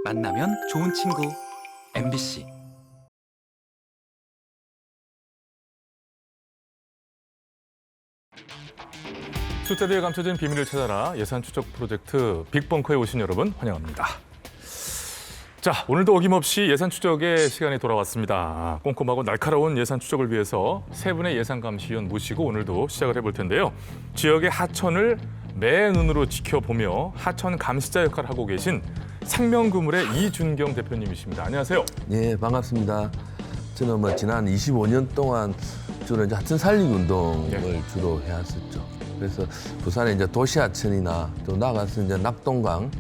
만나면 좋은 친구 MBC. 숫자들에 감춰진 비밀을 찾아라 예산 추적 프로젝트 빅벙커에 오신 여러분 환영합니다. 자, 오늘도 어김없이 예산 추적의 시간이 돌아왔습니다. 꼼꼼하고 날카로운 예산 추적을 위해서 세 분의 예산감시위원 모시고 오늘도 시작을 해볼 텐데요. 지역의 하천을 맨눈으로 지켜보며 하천 감시자 역할을 하고 계신 생명그물의 이준경 대표님이십니다. 안녕하세요. 네, 반갑습니다. 저는 지난 25년 동안 주로 이제 하천 살리기 운동을 주로 해왔었죠. 그래서 부산의 이제 도시하천이나 또 나가서 이제 낙동강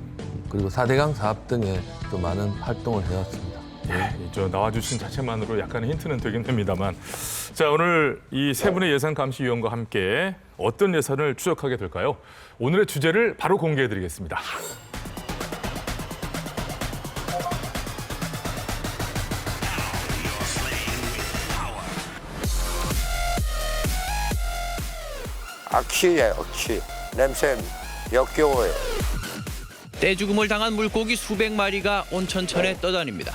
그리고 4대강 사업 등에 또 많은 활동을 해왔습니다. 예, 저 나와주신 자체만으로 약간의 힌트는 되긴 됩니다만, 자, 오늘 이 세 분의 예산감시위원과 함께 어떤 예산을 추적하게 될까요? 오늘의 주제를 바로 공개해드리겠습니다. 악취예요, 악취. 냄새 역겨워요. 떼죽음을 당한 물고기 수백 마리가 온천천에 떠다닙니다.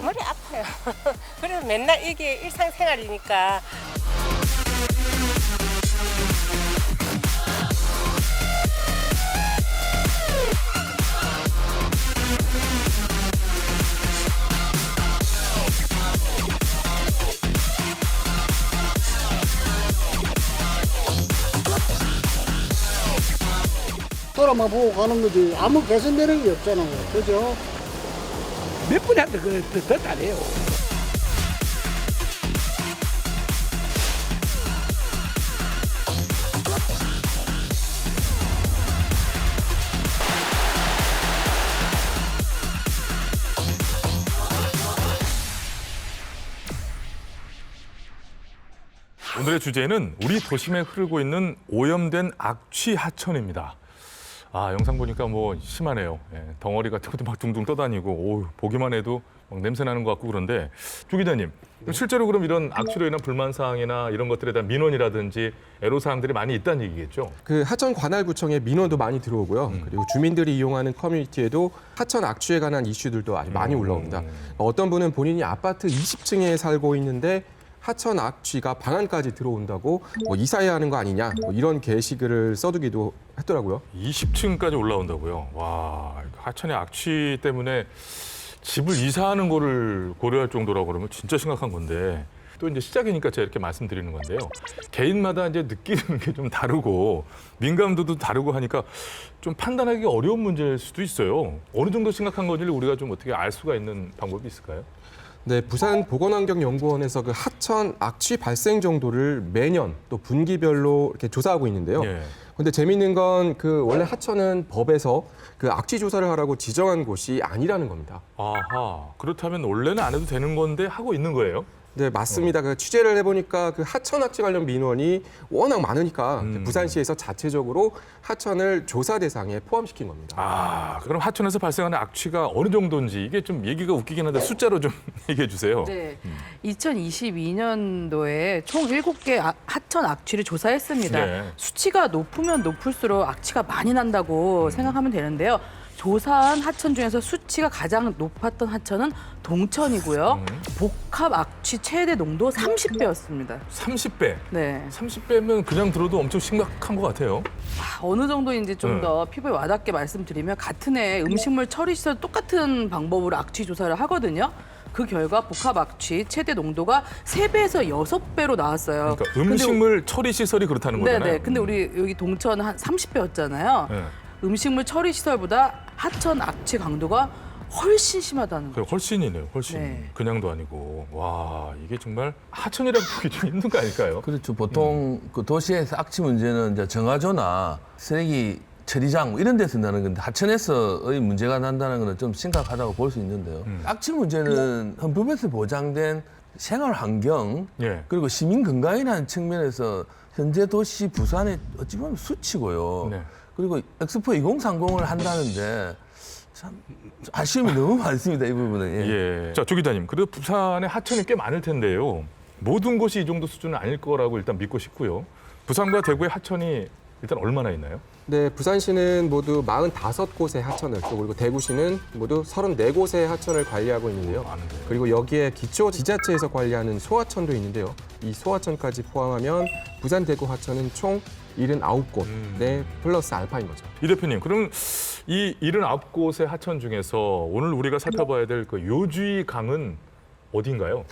머리 아파요. 그래서 맨날 이게 일상생활이니까. 돌아만 보고 가는 거지 아무 개선되는 게 없잖아요. 그죠? 몇 분한테 더 잘해요. 오늘의 주제는 우리 도심에 흐르고 있는 오염된 악취 하천입니다. 아, 영상 보니까 심하네요. 예, 덩어리 같은 것도 막 둥둥 떠다니고, 오, 보기만 해도 막 냄새 나는 것 같고 그런데, 주 기자님, 실제로 그럼 이런 악취로 인한 불만 사항이나 이런 것들에 대한 민원이라든지 애로 사항들이 많이 있다는 얘기겠죠? 그 하천 관할구청에 민원도 많이 들어오고요. 그리고 주민들이 이용하는 커뮤니티에도 하천 악취에 관한 이슈들도 아주 많이 올라옵니다. 어떤 분은 본인이 아파트 20층에 살고 있는데 하천 악취가 방안까지 들어온다고 이사해야 하는 거 아니냐 이런 게시글을 써두기도 했더라고요. 20층까지 올라온다고요? 와, 하천의 악취 때문에 집을 이사하는 거를 고려할 정도라고 그러면 진짜 심각한 건데, 또 이제 시작이니까 제가 이렇게 말씀드리는 건데요. 개인마다 이제 느끼는 게 좀 다르고 민감도도 다르고 하니까 좀 판단하기 어려운 문제일 수도 있어요. 어느 정도 심각한 건지를 우리가 좀 어떻게 알 수가 있는 방법이 있을까요? 네, 부산보건환경연구원에서 그 하천 악취 발생 정도를 매년 또 분기별로 이렇게 조사하고 있는데요. 예. 근데 재미있는 건 그 원래 하천은 법에서 그 악취 조사를 하라고 지정한 곳이 아니라는 겁니다. 아하, 그렇다면 원래는 안 해도 되는 건데 하고 있는 거예요? 네, 맞습니다. 그 취재를 해보니까 그 하천 악취 관련 민원이 워낙 많으니까 부산시에서 자체적으로 하천을 조사 대상에 포함시킨 겁니다. 아, 그럼 하천에서 발생하는 악취가 어느 정도인지 이게 좀 얘기가 웃기긴 한데 숫자로 좀 얘기해 주세요. 네, 2022년도에 총 7개 하천 악취를 조사했습니다. 네. 수치가 높으면 높을수록 악취가 많이 난다고 생각하면 되는데요. 조사한 하천 중에서 수치가 가장 높았던 하천은 동천이고요. 복합 악취 최대 농도 30배였습니다. 30배. 네. 30배면 그냥 들어도 엄청 심각한 것 같아요. 어느 정도인지 좀 더 피부에 와닿게 말씀드리면 같은 해 음식물 처리 시설 똑같은 방법으로 악취 조사를 하거든요. 그 결과 복합 악취 최대 농도가 3배에서 6배로 나왔어요. 그러니까 음식물 처리 시설이 그렇다는 거잖아요. 네네. 근데 우리 여기 동천 한 30배였잖아요. 네. 음식물 처리 시설보다 하천 악취 강도가 훨씬 심하다는 그래, 거죠. 훨씬이네요. 훨씬. 네. 그냥도 아니고. 와, 이게 정말 하천이라고 보기 좀 힘든 거 아닐까요? 그렇죠. 보통 그 도시에서 악취 문제는 이제 정화조나 쓰레기 처리장 이런 데서 나는 건데 하천에서의 문제가 난다는 건 좀 심각하다고 볼 수 있는데요. 악취 문제는 헌법에서 보장된 생활 환경 예. 그리고 시민 건강이라는 측면에서 현재 도시 부산의 어찌 보면 수치고요. 네. 그리고 엑스포 2030을 한다는데 참 아쉬움이 너무 많습니다. 이 부분은. 예. 예. 자, 조 기자님. 그래도 부산에 하천이 꽤 많을 텐데요. 모든 곳이 이 정도 수준은 아닐 거라고 일단 믿고 싶고요. 부산과 대구의 하천이 일단 얼마나 있나요? 네, 부산시는 모두 45곳의 하천을 또 그리고 대구시는 모두 34곳의 하천을 관리하고 있는데요. 많은데요. 그리고 여기에 기초 지자체에서 관리하는 소하천도 있는데요. 이 소하천까지 포함하면 부산 대구 하천은 총 79곳, 네, 플러스 알파인 거죠. 이 대표님, 그럼 이 79곳의 하천 중에서 오늘 우리가 살펴봐야 될 그 요주의 강은 어디인가요?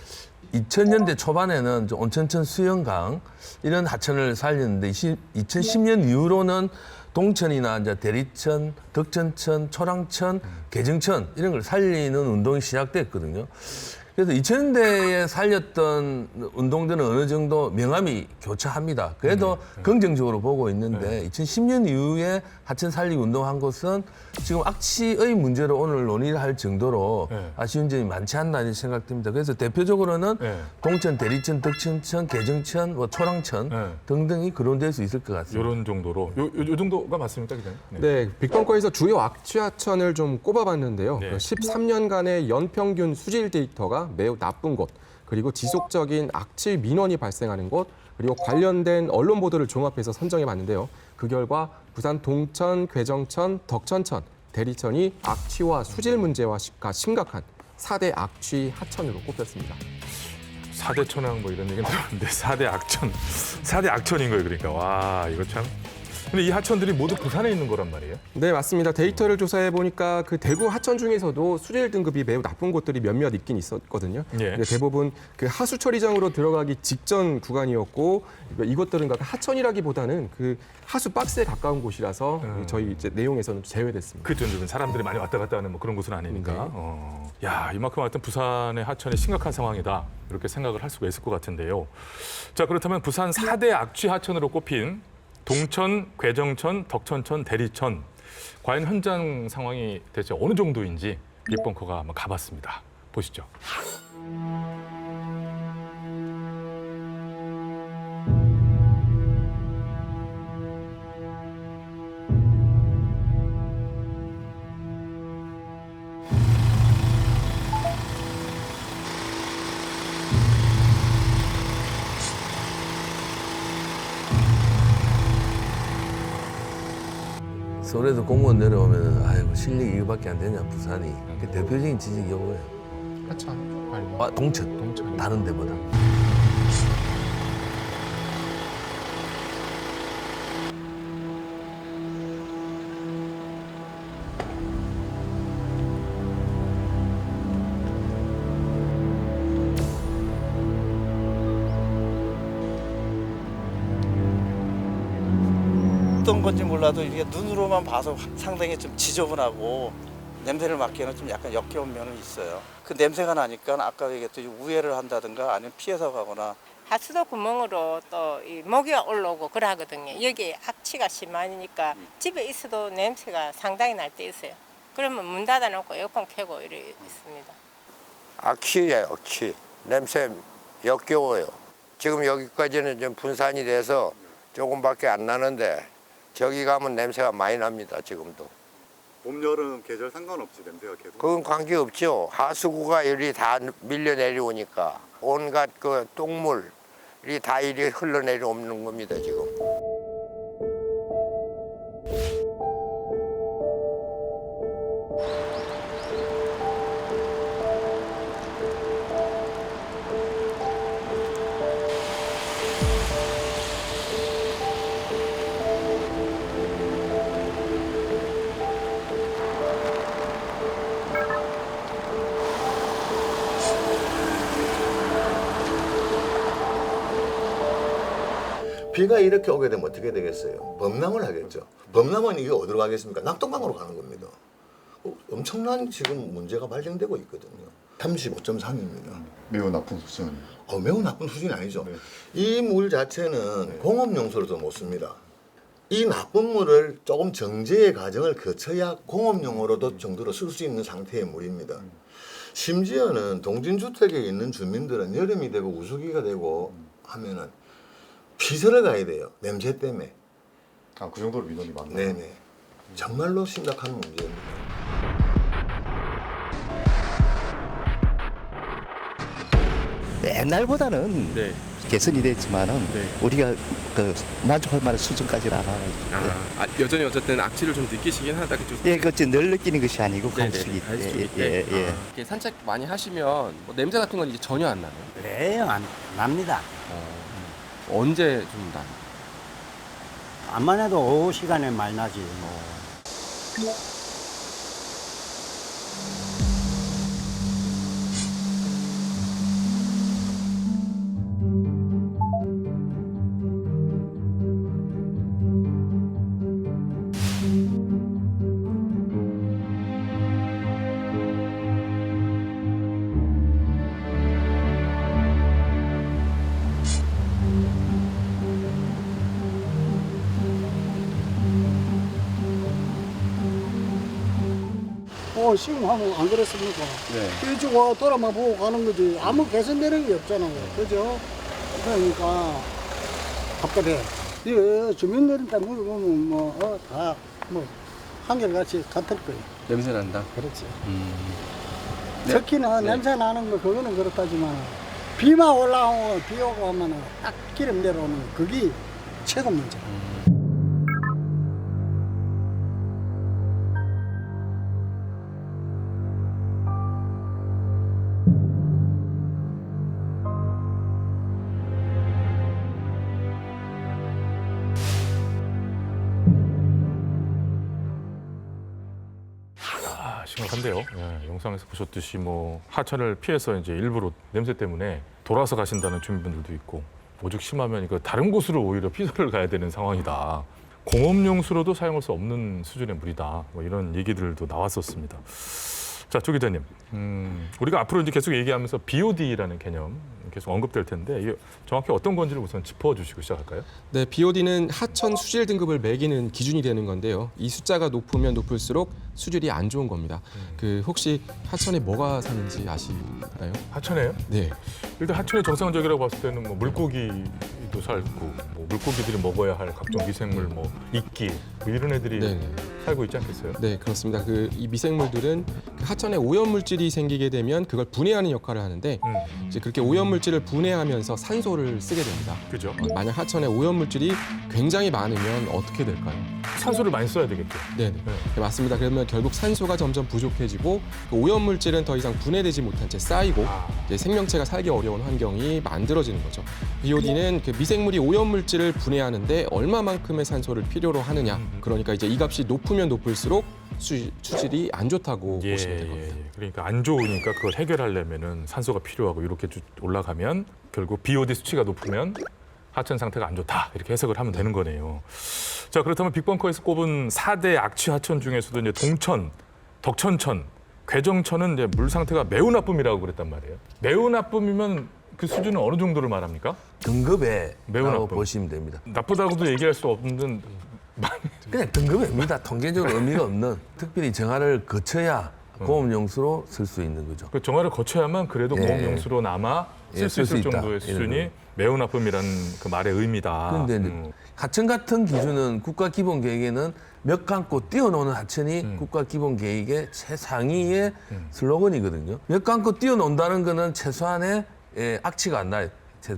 2000년대 초반에는 저 온천천 수영강 이런 하천을 살렸는데 2010년 이후로는 동천이나 이제 대리천, 덕천천, 초랑천, 개정천 이런 걸 살리는 운동이 시작됐거든요. 그래서 2000년대에 살렸던 운동들은 어느 정도 명암이 교차합니다. 그래도 긍정적으로 보고 있는데 2010년 이후에 하천 살리기 운동한 것은 지금 악취의 문제로 오늘 논의를 할 정도로 네. 아쉬운 점이 많지 않나 이런 생각됩니다. 그래서 대표적으로는 네. 동천, 대리천, 덕천천, 개정천, 뭐 초랑천 네. 등등이 거론될 수 있을 것 같습니다. 이런 정도로. 요 정도가 맞습니까, 기자님? 네, 빅벙커에서 주요 악취하천을 좀 꼽아봤는데요. 네. 13년간의 연평균 수질 데이터가 매우 나쁜 곳, 그리고 지속적인 악취 민원이 발생하는 곳, 그리고 관련된 언론 보도를 종합해서 선정해봤는데요. 그 결과 부산 동천, 괴정천, 덕천천, 대리천이 악취와 수질 문제가 심각한 4대 악취 하천으로 꼽혔습니다. 4대 천왕 뭐 이런 얘기는 들었는데 4대 악천. 4대 악천인 거예요, 그러니까. 와, 이거 참. 근데 이 하천들이 모두 부산에 있는 거란 말이에요? 네, 맞습니다. 데이터를 조사해 보니까 그 대구 하천 중에서도 수질 등급이 매우 나쁜 곳들이 몇몇 있긴 있었거든요. 예. 근데 대부분 그 하수 처리장으로 들어가기 직전 구간이었고 이것들은 그 하천이라기보다는 그 하수 박스에 가까운 곳이라서 저희 이제 내용에서는 제외됐습니다. 그 정도면 사람들이 많이 왔다 갔다 하는 뭐 그런 곳은 아니니까. 야, 이만큼 하여튼 부산의 하천이 심각한 상황이다. 이렇게 생각을 할 수가 있을 것 같은데요. 자, 그렇다면 부산 4대 악취 하천으로 꼽힌 동천, 괴정천, 덕천천, 대리천. 과연 현장 상황이 대체 어느 정도인지 빅벙커가 한번 가봤습니다. 보시죠. 서울에서 공무원 내려오면 아이고 실력이 이거밖에 안 되냐 부산이. 그 대표적인 지적이 이거예요. 하천 관리. 아, 동천. 다른 데보다. 어떤 건지 몰라도 이게 눈으로만 봐서 상당히 좀 지저분하고 냄새를 맡기에는 좀 약간 역겨운 면은 있어요. 그 냄새가 나니까 아까 얘기했듯이 우회를 한다든가 아니면 피해서 가거나 하수도 구멍으로 또 이 모기가 올라오고 그래 하거든요. 여기 악취가 심하니까 집에 있어도 냄새가 상당히 날 때 있어요. 그러면 문 닫아놓고 에어컨 켜고 이래 있습니다. 악취예요, 악취. 냄새 역겨워요. 지금 여기까지는 좀 분산이 돼서 조금밖에 안 나는데 저기 가면 냄새가 많이 납니다, 지금도. 봄, 여름 계절 상관없지 냄새가 계속. 그건 관계없죠. 하수구가 이리 다 밀려 내려오니까 온갖 그 똥물이 다 이리 흘러내려오는 겁니다, 지금. 비가 이렇게 오게 되면 어떻게 되겠어요? 범람을 하겠죠. 범람은 이게 어디로 가겠습니까? 낙동강으로 가는 겁니다. 엄청난 지금 문제가 발생되고 있거든요. 35.3입니다. 매우 나쁜 수준. 매우 나쁜 수준이 아니죠. 네. 이 물 자체는 공업용수로도 못 씁니다. 이 나쁜 물을 조금 정제의 과정을 거쳐야 공업용으로도 정도로 쓸 수 있는 상태의 물입니다. 심지어는 동진주택에 있는 주민들은 여름이 되고 우수기가 되고 하면은 피서를 가야 돼요. 냄새 때문에. 아, 그 정도로 민원이 많나요? 네네. 정말로 심각한 문제입니다. 옛날보다는 개선이 됐지만은 우리가 그 만족할 만한 수준까지는 안 하는. 여전히 어쨌든 악취를 좀 느끼시긴 하다 그죠? 예, 그렇지 늘 느끼는 것이 아니고 갈수기. 이렇게 산책 많이 하시면 뭐 냄새 같은 건 이제 전혀 안 나요? 네, 안 납니다. 언제 좀 나요? 암만 해도 오후 시간에 많이 나지. 지금 하면 안 그렇습니까? 일주고 돌아만 보고 가는 거지 아무 개선되는 게 없잖아요. 그죠? 그러니까 답답해. 이 주민들한테 물어보면 다 한결같이 같을 거예요. 냄새 난다? 그렇지. 특히나 냄새 나는 거 그거는 그렇다지만 비만 올라오고 비 오고 하면 딱 기름 내려오는 거 그게 최고 문제야. 심각한데요. 예, 영상에서 보셨듯이 뭐 하천을 피해서 이제 일부러 냄새 때문에 돌아서 가신다는 주민분들도 있고, 오죽 심하면 이거 다른 곳으로 오히려 피서를 가야 되는 상황이다. 공업용수로도 사용할 수 없는 수준의 물이다. 뭐 이런 얘기들도 나왔었습니다. 자, 조 기자님, 우리가 앞으로 이제 계속 얘기하면서 BOD라는 개념 계속 언급될 텐데 이게 정확히 어떤 건지를 우선 짚어주시고 시작할까요? 네, BOD는 하천 수질 등급을 매기는 기준이 되는 건데요. 이 숫자가 높으면 높을수록 수질이 안 좋은 겁니다. 그 혹시 하천에 뭐가 사는지 아시나요? 하천에요? 네. 일단 하천의 정상적이라고 봤을 때는 뭐 물고기도 살고, 뭐 물고기들이 먹어야 할 각종 미생물, 뭐 이끼 뭐 이런 애들이 살고 있지 않겠어요? 네, 그렇습니다. 이 미생물들은 하천에 오염 물질이 생기게 되면 그걸 분해하는 역할을 하는데 이제 그렇게 오염 물질을 분해하면서 산소를 쓰게 됩니다. 그죠? 만약 하천에 오염 물질이 굉장히 많으면 어떻게 될까요? 산소를 많이 써야 되겠죠. 네, 맞습니다. 그러면 결국 산소가 점점 부족해지고 그 오염 물질은 더 이상 분해되지 못한 채 쌓이고 이제 생명체가 살기 어려운 환경이 만들어지는 거죠. BOD는 그 미생물이 오염 물질을 분해하는데 얼마만큼의 산소를 필요로 하느냐. 그러니까 이제 이 값이 높으면 높을수록 수질이 안 좋다고 보시면 될 겁니다. 그러니까 안 좋으니까 그걸 해결하려면은 산소가 필요하고 이렇게 쭉 올라가면 결국 BOD 수치가 높으면 하천 상태가 안 좋다 이렇게 해석을 하면 되는 거네요. 자, 그렇다면 빅벙커에서 꼽은 4대 악취 하천 중에서도 이제 동천, 덕천천, 괴정천은 이제 물 상태가 매우 나쁨이라고 그랬단 말이에요. 매우 나쁨이면 그 수준은 어느 정도를 말합니까? 등급에 매우 나쁨 보시면 됩니다. 나쁘다고도 얘기할 수 없는 그냥 등급입니다. 통계적으로 의미가 없는 특별히 정화를 거쳐야 공업용수로 쓸 수 있는 거죠. 그 정화를 거쳐야만 그래도 공업용수로 남아 쓸 수 있을 정도의 수준이 매우 나쁨이라는 그 말의 의미다. 그런데 하천 같은 기준은 국가기본계획에는 몇 감고 뛰어노는 하천이 국가기본계획의 최상위의 슬로건이거든요. 몇 감고 뛰어논다는 거는 최소한의 악취가 안 나요.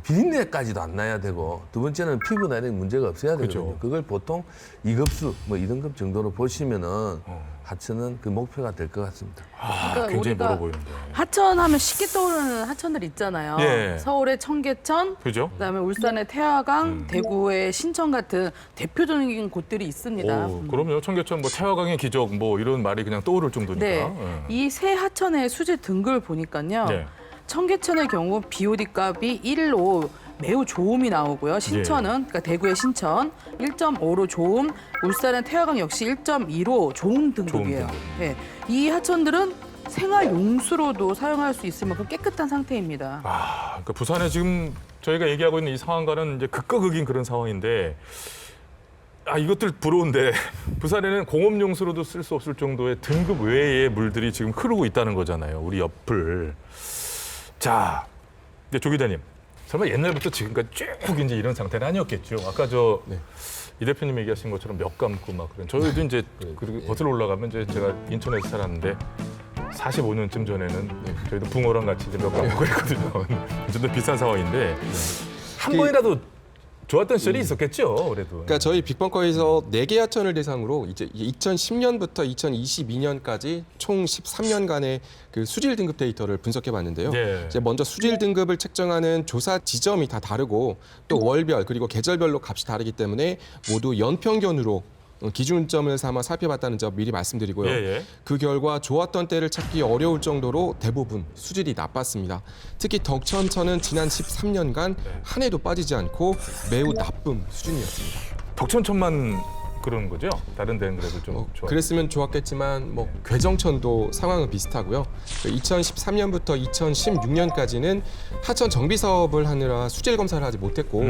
비린내까지도 안 나야 되고, 두 번째는 피부 내에 문제가 없어야 되거든요. 그걸 보통 2급수, 뭐 2등급 정도로 보시면은 하천은 그 목표가 될 것 같습니다. 그러니까 굉장히 멀어 보이는데. 하천하면 쉽게 떠오르는 하천들 있잖아요. 예. 서울의 청계천, 그죠? 그다음에 울산의 태화강, 대구의 신천 같은 대표적인 곳들이 있습니다. 그럼요. 청계천, 뭐 태화강의 기적, 뭐 이런 말이 그냥 떠오를 정도니까. 네. 이 세 하천의 수질 등급을 보니까요. 네. 청계천의 경우 BOD 값이 1로 매우 좋음이 나오고요. 신천은 그러니까 대구의 신천 1.5로 좋음, 울산의 태화강 역시 1.2로 좋음 등급이에요. 네. 이 하천들은 생활 용수로도 사용할 수 있을 만큼 깨끗한 상태입니다. 그러니까 부산에 지금 저희가 얘기하고 있는 이 상황과는 이제 극과 극인 그런 상황인데, 이것들 부러운데 부산에는 공업용수로도 쓸 수 없을 정도의 등급 외의 물들이 지금 흐르고 있다는 거잖아요. 우리 옆을. 자, 이제 조 기자님, 설마 옛날부터 지금까지 쭉 이제 이런 상태는 아니었겠죠? 아까 이 대표님 얘기하신 것처럼 몇 감고 막 그런. 저희도 이제 거슬러 올라가면 이제 제가 인천에서 살았는데 45년쯤 전에는 저희도 붕어랑 같이 이제 몇 감고 그랬거든요. 좀 더 비싼 상황인데 한 번이라도 좋았던 시절이 있었겠죠, 그래도. 그러니까 저희 빅벙커에서 4개 하천을 대상으로 이제 2010년부터 2022년까지 총 13년간의 그 수질 등급 데이터를 분석해 봤는데요. 예. 이제 먼저 수질 등급을 책정하는 조사 지점이 다 다르고 또 월별 그리고 계절별로 값이 다르기 때문에 모두 연평균으로 기준점을 삼아 살펴봤다는 점 미리 말씀드리고요. 예. 그 결과 좋았던 때를 찾기 어려울 정도로 대부분 수질이 나빴습니다. 특히 덕천천은 지난 13년간 한 해도 빠지지 않고 매우 나쁨 수준이었습니다. 덕천천만 그러는 거죠? 다른 데는 그래도 좀 좋아. 그랬으면 좋았겠지만 뭐 괴정천도 상황은 비슷하고요. 2013년부터 2016년까지는 하천 정비 사업을 하느라 수질 검사를 하지 못했고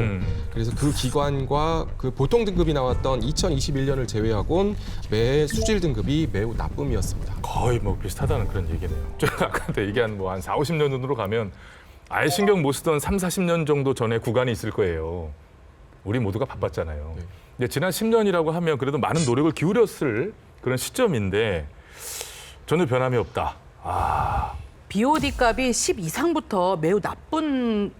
그래서 그 기관과 그 보통 등급이 나왔던 2021년을 제외하고는 매 수질 등급이 매우 나쁨이었습니다. 거의 뭐 비슷하다는 그런 얘기네요. 제가 아까 얘기한 뭐 한 4, 50년 전으로 가면 아예 신경 못 쓰던 3, 40년 정도 전에 구간이 있을 거예요. 우리 모두가 바빴잖아요. 근데 지난 10년이라고 하면 그래도 많은 노력을 기울였을 그런 시점인데 전혀 변함이 없다. BOD 값이 10 이상부터 매우 나쁨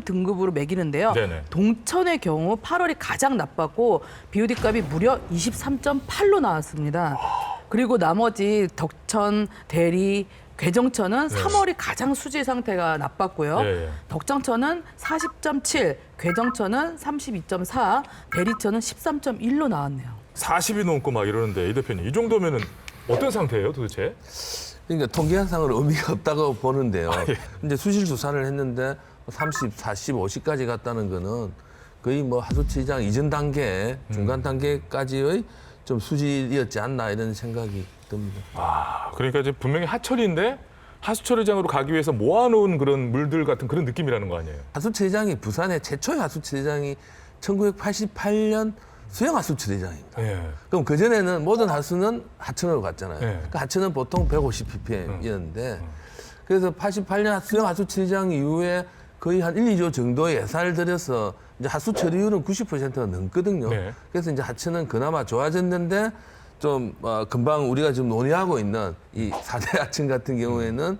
등급으로 매기는데요. 네네. 동천의 경우 8월이 가장 나빴고 BOD 값이 무려 23.8로 나왔습니다. 그리고 나머지 덕천, 대리, 괴정천은 3월이 가장 수질 상태가 나빴고요. 덕정천은 40.7, 괴정천은 32.4, 대리천은 13.1로 나왔네요. 40이 넘고 막 이러는데 이 대표님 이 정도면은 어떤 상태예요 도대체? 그러니까 통계상으로 의미가 없다고 보는데요. 이제 수질 조사를 했는데 30, 40, 50까지 갔다는 거는 거의 뭐 하수처리장 이전 단계, 중간 단계까지의 좀 수질이었지 않나 이런 생각이 듭니다. 그러니까 이제 분명히 하천인데 하수처리장으로 가기 위해서 모아놓은 그런 물들 같은 그런 느낌이라는 거 아니에요? 하수처리장이 부산의 최초의 하수처리장이 1988년 수영 하수처리장입니다. 그럼 그전에는 모든 하수는 하천으로 갔잖아요. 그 하천은 보통 150ppm이었는데 그래서 88년 수영 하수처리장 이후에 거의 한 1, 2조 정도의 예산을 들여서 이제 하수 처리율은 90%가 넘거든요. 그래서 이제 하천은 그나마 좋아졌는데 좀 금방 우리가 지금 논의하고 있는 이 4대 하천 같은 경우에는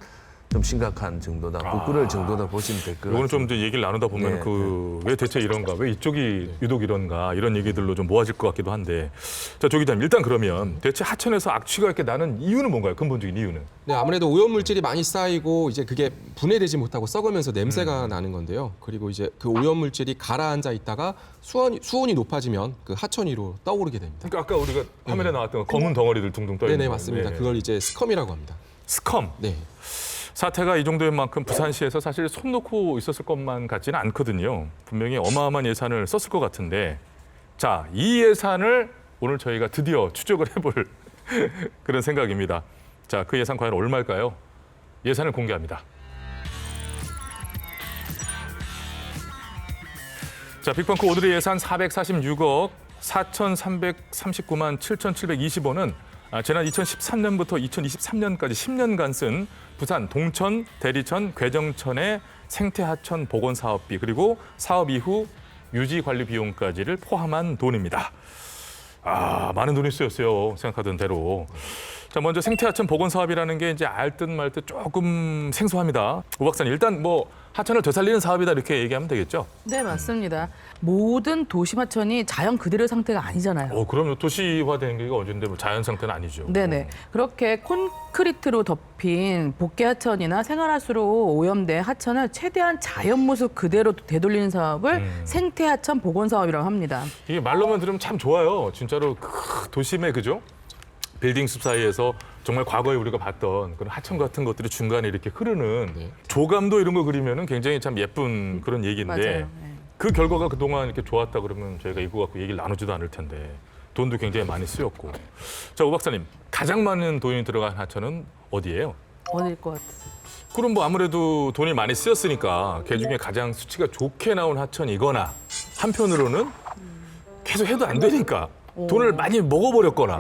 좀 심각한 정도다, 부끄러울 정도다 보시면 될 것 같습니다. 이거는 좀 이제 얘기를 나누다 보면 왜 대체 이런가, 왜 이쪽이 유독 이런가 이런 얘기들로 좀 모아질 것 같기도 한데 자, 조 기자님 일단 그러면 대체 하천에서 악취가 이렇게 나는 이유는 뭔가요? 근본적인 이유는? 네, 아무래도 오염 물질이 많이 쌓이고 이제 그게 분해되지 못하고 썩으면서 냄새가 나는 건데요. 그리고 이제 그 오염 물질이 가라앉아 있다가 수온이 높아지면 그 하천 위로 떠오르게 됩니다. 그러니까 아까 우리가 화면에 나왔던 검은 덩어리들 둥둥 떠 있는 네네 맞습니다. 그걸 이제 스컴이라고 합니다. 스컴. 네. 사태가 이 정도인 만큼 부산시에서 사실 손 놓고 있었을 것만 같지는 않거든요. 분명히 어마어마한 예산을 썼을 것 같은데 자, 이 예산을 오늘 저희가 드디어 추적을 해볼 그런 생각입니다. 자, 그 예산 과연 얼마일까요? 예산을 공개합니다. 자, 빅벙커 오늘의 예산 446억 4,339만 7,720원은 지난 2013년부터 2023년까지 10년간 쓴 부산 동천, 대리천, 괴정천의 생태하천 복원 사업비 그리고 사업 이후 유지 관리 비용까지를 포함한 돈입니다. 많은 돈이 쓰였어요. 생각하던 대로. 자, 먼저 생태하천 복원 사업이라는 게 이제 알 듯 말 듯 조금 생소합니다. 오 박사님, 일단 뭐 하천을 되살리는 사업이다 이렇게 얘기하면 되겠죠? 네, 맞습니다. 모든 도심 하천이 자연 그대로의 상태가 아니잖아요. 그럼요. 도시화된 게 언젠데 뭐 자연 상태는 아니죠. 네네. 그렇게 콘크리트로 덮인 복개 하천이나 생활하수로 오염된 하천을 최대한 자연 모습 그대로 되돌리는 사업을 생태 하천 복원 사업이라고 합니다. 이게 말로만 들으면 참 좋아요. 진짜로 도심의 그죠? 빌딩 숲 사이에서 정말 과거에 우리가 봤던 그런 하천 같은 것들이 중간에 이렇게 흐르는 조감도 이런 거 그리면은 굉장히 참 예쁜 그런 얘기인데 맞아요. 그 결과가 그동안 이렇게 좋았다 그러면 저희가 이거 갖고 얘기를 나누지도 않을 텐데 돈도 굉장히 많이 쓰였고. 자, 오 박사님, 가장 많은 돈이 들어간 하천은 어디예요? 어딜 것 같아요? 그럼 뭐 아무래도 돈이 많이 쓰였으니까 그 중에 가장 수치가 좋게 나온 하천이거나 한편으로는 계속 해도 안 되니까 돈을 많이 먹어버렸거나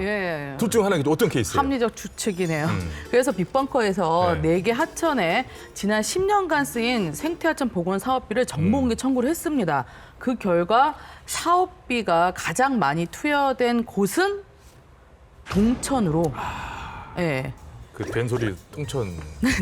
둘 중 하나겠죠. 어떤 케이스예요? 합리적 추측이네요. 그래서 빅벙커에서 네 개 하천에 지난 10년간 쓰인 생태하천 복원 사업비를 정보공개 청구를 했습니다. 그 결과 사업비가 가장 많이 투여된 곳은 동천으로 그 된소리 뚱천.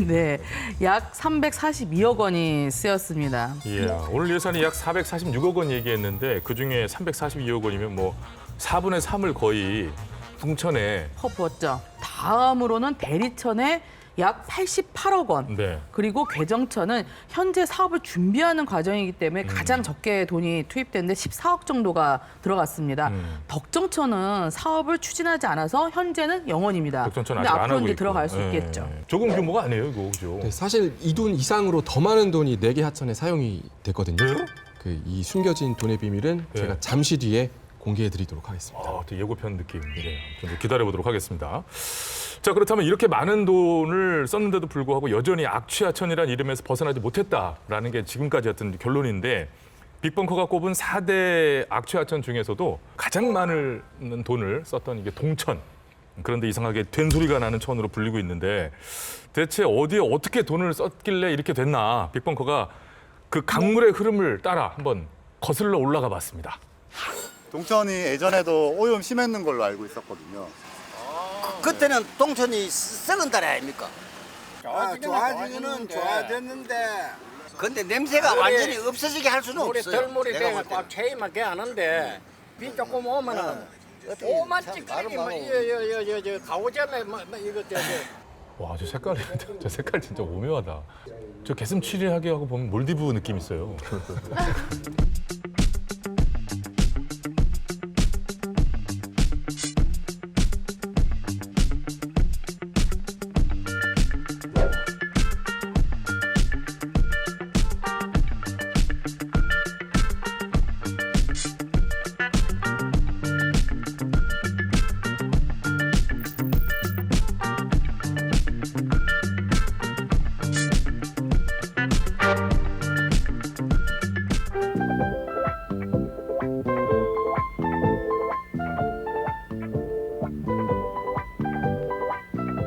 네, 약 342억 원이 쓰였습니다. 예, 오늘 예산이 약 446억 원 얘기했는데 그중에 342억 원이면 뭐 4분의 3을 거의 뚱천에 퍼부었죠. 다음으로는 대리천에 약 88억 원. 네. 그리고 개정천은 현재 사업을 준비하는 과정이기 때문에 가장 적게 돈이 투입됐는데 14억 정도가 들어갔습니다. 덕정천은 사업을 추진하지 않아서 현재는 0원입니다. 덕정천 근데 아직 안 앞으로 하고 이제 있고. 들어갈 수 예. 있겠죠. 조금 규모가 아니에요, 이거 그죠? 네, 사실 이 돈 이상으로 더 많은 돈이 4개 하천에 사용이 됐거든요. 네? 이 숨겨진 돈의 비밀은 네. 제가 잠시 뒤에 공개해드리도록 하겠습니다. 아, 또 예고편 느낌이래요. 좀 기다려보도록 하겠습니다. 자, 그렇다면 이렇게 많은 돈을 썼는데도 불구하고 여전히 악취하천이라는 이름에서 벗어나지 못했다라는 게 지금까지였던 결론인데 빅벙커가 꼽은 4대 악취하천 중에서도 가장 많은 돈을 썼던 이게 동천. 그런데 이상하게 된소리가 나는 천으로 불리고 있는데 대체 어디에 어떻게 돈을 썼길래 이렇게 됐나 빅벙커가 그 강물의 흐름을 따라 한번 거슬러 올라가 봤습니다. 동천이 예전에도 오염 심했는 걸로 알고 있었거든요. 그때는 동천이 썩은 딸 아닙니까? 좋아지기는 좋아졌는데 근데 냄새가 완전히 없어지게 할 수는 물이 없어요. 덜물이 돼갖고 체이만 게 하는데 비 조금 오면은 오만 찌끄러기 뭐 이거 가오점에 뭐 이거 와, 저 색깔이 저 색깔 진짜 오묘하다. 저 개슴 치리하게 하고 보면 몰디브 느낌 있어요.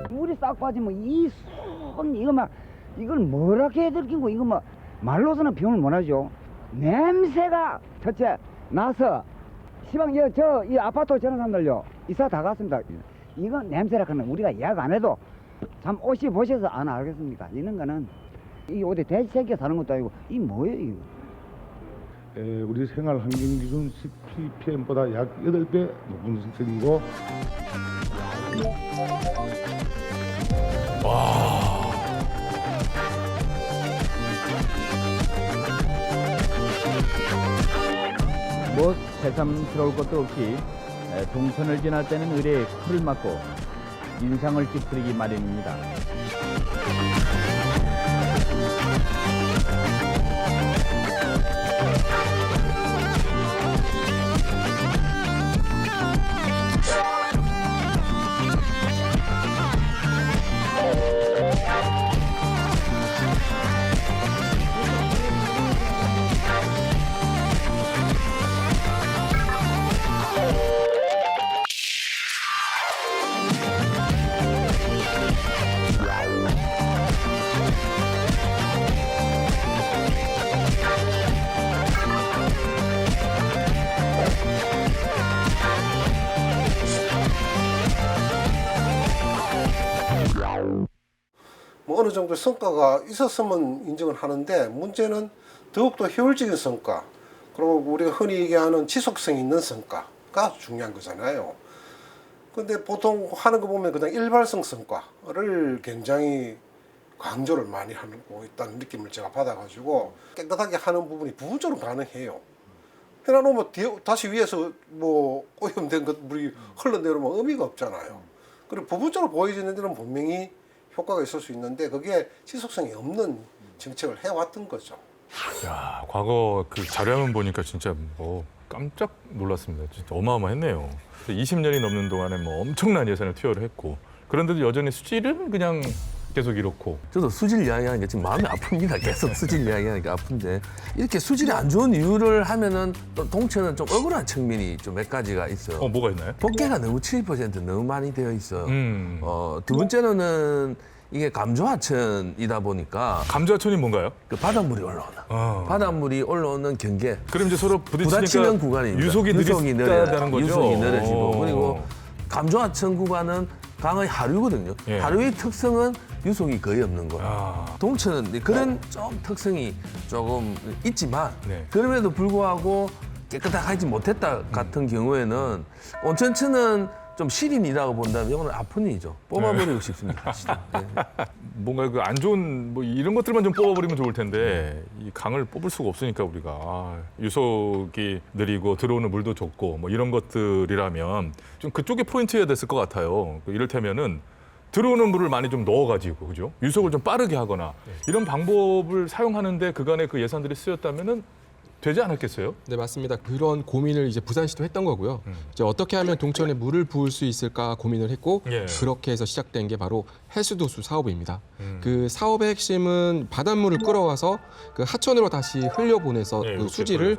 물이 싹 빠지면 이 손 이거 막 이걸 뭐라게 해드리고 이거 막 말로서는 표현을 못하죠. 냄새가 첫째 나서 시방 이 아파트 저런 사람들요 이사 다 갔습니다. 이건 냄새라 하는 우리가 이야기 안 해도 참 옷이 보셔서 안 알겠습니까? 이런 거는 이 어디 대새끼 사는 것도 아니고 이 뭐예요 이거? 우리 생활 환경 기준 PPM보다 약 8배 높은 수준이고. 뭐 새삼스러울 것도 없이 동천을 지날 때는 의뢰에 코를 막고 인상을 찌푸리기 마련입니다. 뭐 어느 정도 성과가 있었으면 인정을 하는데 문제는 더욱더 효율적인 성과 그리고 우리가 흔히 얘기하는 지속성 있는 성과가 중요한 거잖아요. 근데 보통 하는 거 보면 그냥 일발성 성과를 굉장히 강조를 많이 하고 있다는 느낌을 제가 받아가지고 깨끗하게 하는 부분이 부분적으로 가능해요. 해놔놓으면 다시 위에서 뭐 오염된 것 물이 흘러내려면 의미가 없잖아요. 그리고 부분적으로 보여지는 데는 분명히 효과가 있을 수 있는데 그게 지속성이 없는 정책을 해왔던 거죠. 야, 과거 그 자료만 보니까 진짜 뭐 깜짝 놀랐습니다. 진짜 어마어마했네요. 20년이 넘는 동안에 뭐 엄청난 예산을 투여를 했고 그런데도 여전히 수질은 그냥 계속 이렇고. 저도 수질 이야기하는 게 지금 마음이 아픕니다. 계속 수질 이야기하는 게 아픈데 이렇게 수질이 안 좋은 이유를 하면은 또 동천은 좀 억울한 측면이 좀 몇 가지가 있어요. 뭐가 있나요? 복개가 너무 7% 너무 많이 되어 있어요. 두 번째로는 이게 감조하천이다 보니까 감조하천이 뭔가요? 그 바닷물이 올라오나. 바닷물이 올라오는 경계. 그럼 이제 서로 부딪히는 구간입니다. 유속이 느리다는 거죠. 유속이 느려지고 그리고 감조하천 구간은 강의 하류거든요. 예. 하류의 특성은 유속이 거의 없는 거예요. 아. 동천은 그런 좀 특성이 조금 있지만 네. 그럼에도 불구하고 깨끗하게 못했다 같은 경우에는 온천천은 좀 실인이라고 본다면 이거는 아픈 일이죠. 뽑아버리고 싶습니다. 진짜. 네. 뭔가 그 안 좋은 뭐 이런 것들만 좀 뽑아버리면 좋을 텐데 이 강을 뽑을 수가 없으니까 우리가 유속이 느리고 들어오는 물도 좁고 뭐 이런 것들이라면 좀 그쪽에 포인트여야 됐을 것 같아요. 이를테면은 들어오는 물을 많이 좀 넣어가지고 그죠? 유속을 좀 빠르게 하거나 이런 방법을 사용하는데 그간에 그 예산들이 쓰였다면은 되지 않았겠어요? 네, 맞습니다. 그런 고민을 이제 부산시도 했던 거고요. 이제 어떻게 하면 동천에 물을 부을 수 있을까 고민을 했고 예. 그렇게 해서 시작된 게 바로 해수도수 사업입니다. 그 사업의 핵심은 바닷물을 끌어와서 그 하천으로 다시 흘려보내서 예, 그 수질을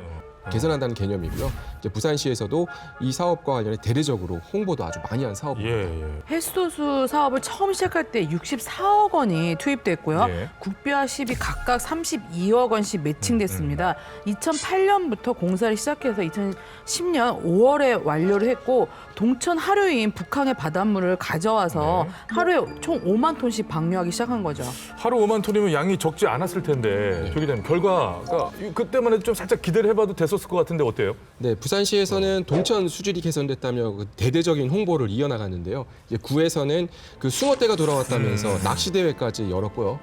개선한다는 개념이고요. 이제 부산시에서도 이 사업과 관련해 대대적으로 홍보도 아주 많이 한 사업입니다. 예. 해수도수 사업을 처음 시작할 때 64억 원이 투입됐고요. 예. 국비와 시비 각각 32억 원씩 매칭됐습니다. 2008년부터 공사를 시작해서 2010년 5월에 완료를 했고 동천 하류인 북한의 바닷물을 가져와서 하루에 총 5만 톤씩 방류하기 시작한 거죠. 하루 5만 톤이면 양이 적지 않았을 텐데 저기 되면 결과가 그때만 해도 좀 살짝 기대를 해봐도 됐었을 것 같은데 어때요? 네, 부산시에서는 동천 수질이 개선됐다며 그 대대적인 홍보를 이어나가는데요. 이제 구에서는 그 숭어떼가 돌아왔다면서 낚시대회까지 열었고요.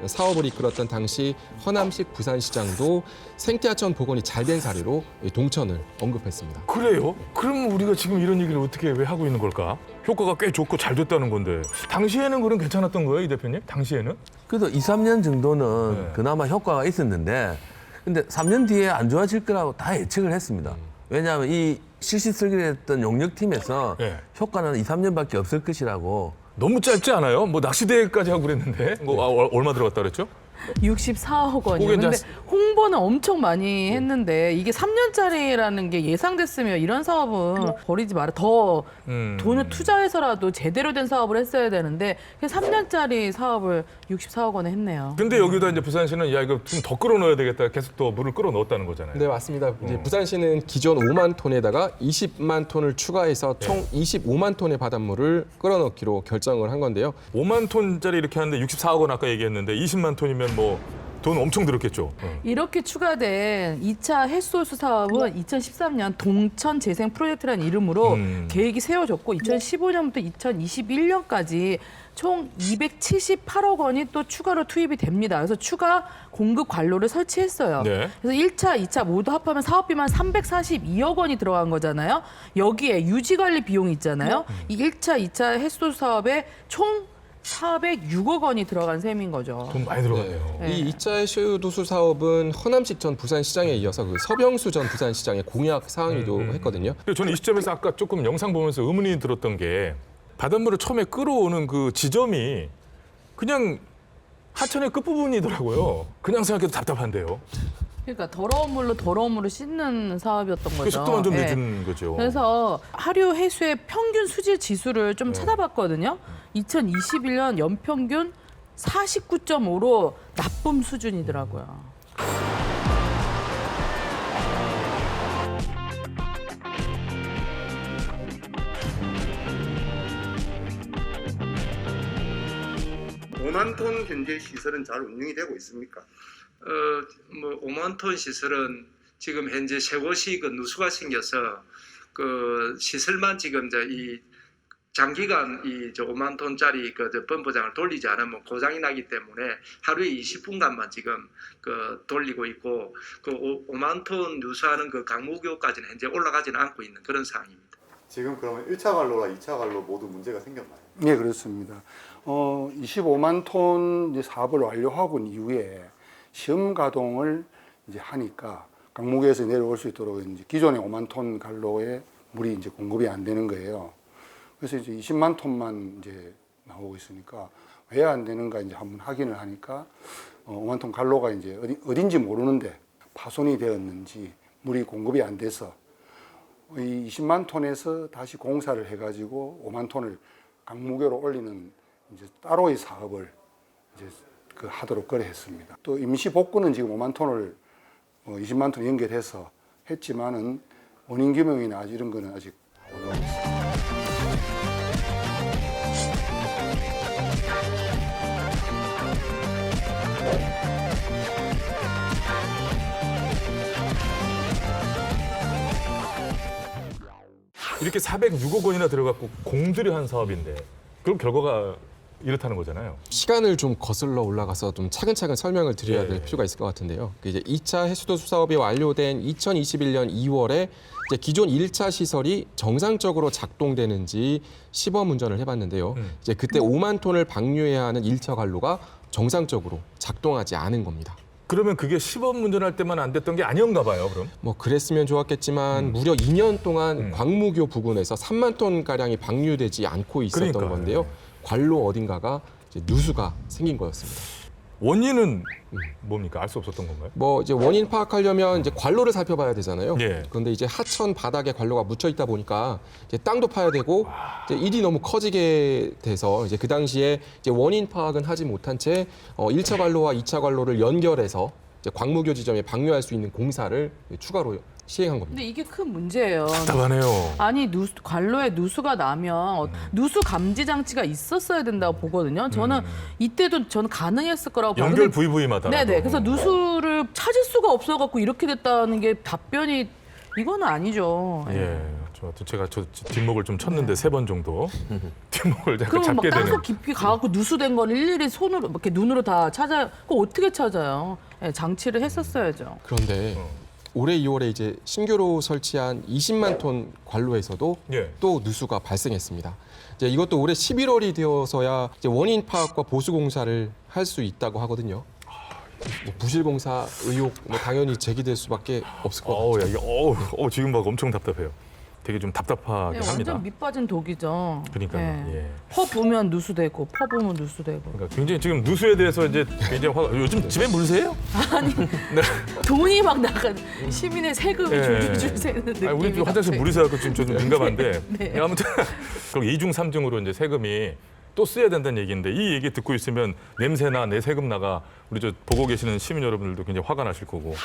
사업을 이끌었던 당시 허남식 부산시장도 생태하천 복원이 잘 된 사례로 동천을 언급했습니다. 그래요? 그럼 우리가 지금 이런 얘기를 어떻게 왜 하고 있는 걸까? 효과가 꽤 좋고 잘 됐다는 건데 당시에는 그럼 괜찮았던 거예요, 이 대표님? 당시에는? 그래도 2, 3년 정도는 그나마 효과가 있었는데 근데 3년 뒤에 안 좋아질 거라고 다 예측을 했습니다. 왜냐하면 이 실시 설계했던 용역팀에서 효과는 2, 3년밖에 없을 것이라고. 너무 짧지 않아요? 뭐 낚시대회까지 하고 그랬는데 얼마 들어갔다 그랬죠? 64억 원이요. 그게 근데 이제 홍보는 엄청 많이 했는데 이게 3년짜리라는 게 예상됐으면 이런 사업은 버리지 마라. 더 돈을 투자해서라도 제대로 된 사업을 했어야 되는데 그냥 3년짜리 사업을 64억 원에 했네요. 근데 여기다 이제 부산시는 야 이거 좀 더 끌어넣어야 되겠다. 계속 또 물을 끌어넣었다는 거잖아요. 네, 맞습니다. 이제 부산시는 기존 5만 톤에다가 20만 톤을 추가해서 총 25만 톤의 바닷물을 끌어넣기로 결정을 한 건데요. 5만 톤짜리 이렇게 하는데 64억 원 아까 얘기했는데 20만 톤이면 뭐 돈 엄청 들었겠죠. 이렇게 추가된 2차 해수도수 사업은 2013년 동천 재생 프로젝트라는 이름으로 계획이 세워졌고 2015년부터 2021년까지 총 278억 원이 또 추가로 투입이 됩니다. 그래서 추가 공급 관로를 설치했어요. 네. 그래서 1차, 2차 모두 합하면 사업비만 342억 원이 들어간 거잖아요. 여기에 유지관리 비용이 있잖아요. 이 1차, 2차 해수도수 사업에 총 406억 원이 들어간 셈인 거죠. 돈 많이 들어갔네요. 네. 이 2차 해수도수 사업은 허남식 전 부산시장에 이어서 그 서병수 전 부산시장의 공약 사항이기도 했거든요. 저는 이 시점에서 아까 조금 영상 보면서 의문이 들었던 게 바닷물을 처음에 끌어오는 그 지점이 그냥 하천의 끝부분이더라고요. 그냥 생각해도 답답한데요. 그러니까 더러운 물로 더러운 물을 씻는 사업이었던 거죠. 그 속도만 좀 늦은 거죠. 그래서 하류 해수의 평균 수질 지수를 좀 찾아봤거든요. 2021년 연평균 49.5로 나쁨 수준이더라고요. (5만 톤) 현재 시설은 잘 운영이 되고 있습니까? 뭐 5만 톤 시설은 지금 현재 새 곳이 그 누수가 생겨서 그 시설만 지금 이 장기간 저 5만 톤짜리 그 펌프장을 돌리지 않으면 고장이 나기 때문에 하루에 20분간만 지금 그 돌리고 있고 그 5만 톤 누수하는 그 강무교까지는 현재 올라가지는 않고 있는 그런 상황입니다. 지금 그러면 1차 관로랑 2차 관로 모두 문제가 생겼나요? 네, 그렇습니다. 25만 톤 사업을 완료하고 난 이후에 시험 가동을 이제 하니까 강목에서 내려올 수 있도록 이제 기존의 5만 톤 관로에 물이 이제 공급이 안 되는 거예요. 그래서 이제 20만 톤만 이제 나오고 있으니까 왜 안 되는가 이제 한번 확인을 하니까 5만 톤 관로가 이제 어딘지 모르는데 파손이 되었는지 물이 공급이 안 돼서 이 20만 톤에서 다시 공사를 해가지고 5만 톤을 강무교로 올리는 이제 따로의 사업을 이제 하도록 그래 했습니다. 또 임시 복구는 지금 5만 톤을 20만 톤 연결해서 했지만은 원인 규명이나 이런 거는 아직 못 나오고 있습니다. 이렇게 406억 원이나 들어갔고 공들여 한 사업인데 그럼 결과가 이렇다는 거잖아요. 시간을 좀 거슬러 올라가서 좀 차근차근 설명을 드려야 될 필요가 있을 것 같은데요. 이제 2차 해수도수 사업이 완료된 2021년 2월에 이제 기존 1차 시설이 정상적으로 작동되는지 시범 운전을 해봤는데요. 이제 그때 5만 톤을 방류해야 하는 1차 관로가 정상적으로 작동하지 않은 겁니다. 그러면 그게 시범 운전할 때만 안 됐던 게 아니었나 봐요, 그럼? 뭐 그랬으면 좋았겠지만 무려 2년 동안 광무교 부근에서 3만 톤 가량이 방류되지 않고 있었던 그러니까요. 건데요. 관로 어딘가가 이제 누수가 생긴 거였습니다. 원인은 뭡니까? 알 수 없었던 건가요? 뭐 이제 원인 파악하려면 이제 관로를 살펴봐야 되잖아요. 예. 그런데 이제 하천 바닥에 관로가 묻혀 있다 보니까 이제 땅도 파야 되고 이제 일이 너무 커지게 돼서 이제 그 당시에 이제 원인 파악은 하지 못한 채 1차 관로와 2차 관로를 연결해서 이제 광무교 지점에 방류할 수 있는 공사를 추가로 시행한 겁니다. 근데 이게 큰 문제예요. 답답하네요. 아니 관로에 누수가 나면 누수 감지 장치가 있었어야 된다고 보거든요. 저는 이때도 저는 가능했을 거라고 봐요. 연결 부위마다. 네네. 그래서 누수를 찾을 수가 없어갖고 이렇게 됐다는 게 답변이 이거는 아니죠. 예. 제가 뒷목을 좀 쳤는데 3번 정도 뒷목을 약간 그럼 막 잡게 되는. 땅속 깊이 가갖고 누수된 건 일일이 손으로 이렇게 눈으로 다 찾아요. 그거 어떻게 찾아요? 예, 장치를 했었어야죠. 그런데 올해 2월에 이제 신규로 설치한 20만 톤 관로에서도 또 누수가 발생했습니다. 이제 이것도 올해 11월이 되어서야 이제 원인 파악과 보수 공사를 할 수 있다고 하거든요. 뭐 부실 공사 의혹 뭐 당연히 제기될 수밖에 없을 것 같아요. 지금 막 엄청 답답해요. 되게 좀 답답하게 네, 합니다. 완전 밑 빠진 독이죠. 그러니까요. 예. 퍼 부으면 누수되고 퍼 부으면 누수되고. 그러니까 굉장히 지금 누수에 대해서 이제 굉장히 요즘 집에 물 새요? 아니 돈이 막 나간 시민의 세금이 줄줄줄 새는 느낌이. 우리 좀 화장실 물이 새갖고 지금 좀 민감한데 네. 아무튼 그럼 2중 3중으로 이제 세금이 또 써야 된다는 얘기인데 이 얘기 듣고 있으면 냄새나 내 세금 나가 우리 저 보고 계시는 시민 여러분들도 굉장히 화가 나실 거고.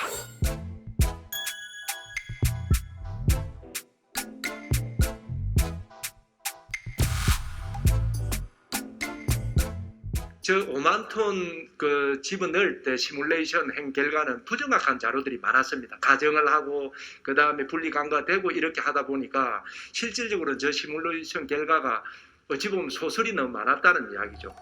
저 5만 톤 그 집어넣을 때 시뮬레이션 행 결과는 부정확한 자료들이 많았습니다. 가정을 하고 그 다음에 분리 간과되고 이렇게 하다 보니까 실질적으로 저 시뮬레이션 결과가 어찌 보면 소설이 너무 많았다는 이야기죠.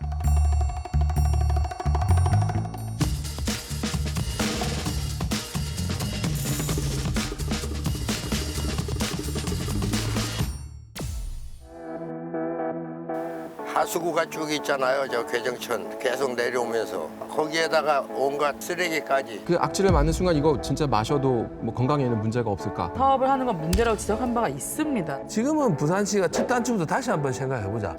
하수구가 쭉 있잖아요. 저 괴정천 계속 내려오면서 거기에다가 온갖 쓰레기까지. 그 악취를 맡는 순간 이거 진짜 마셔도 뭐 건강에는 문제가 없을까? 사업을 하는 건 문제라고 지적한 바가 있습니다. 지금은 부산시가 첫 단추부터 다시 한번 생각해보자.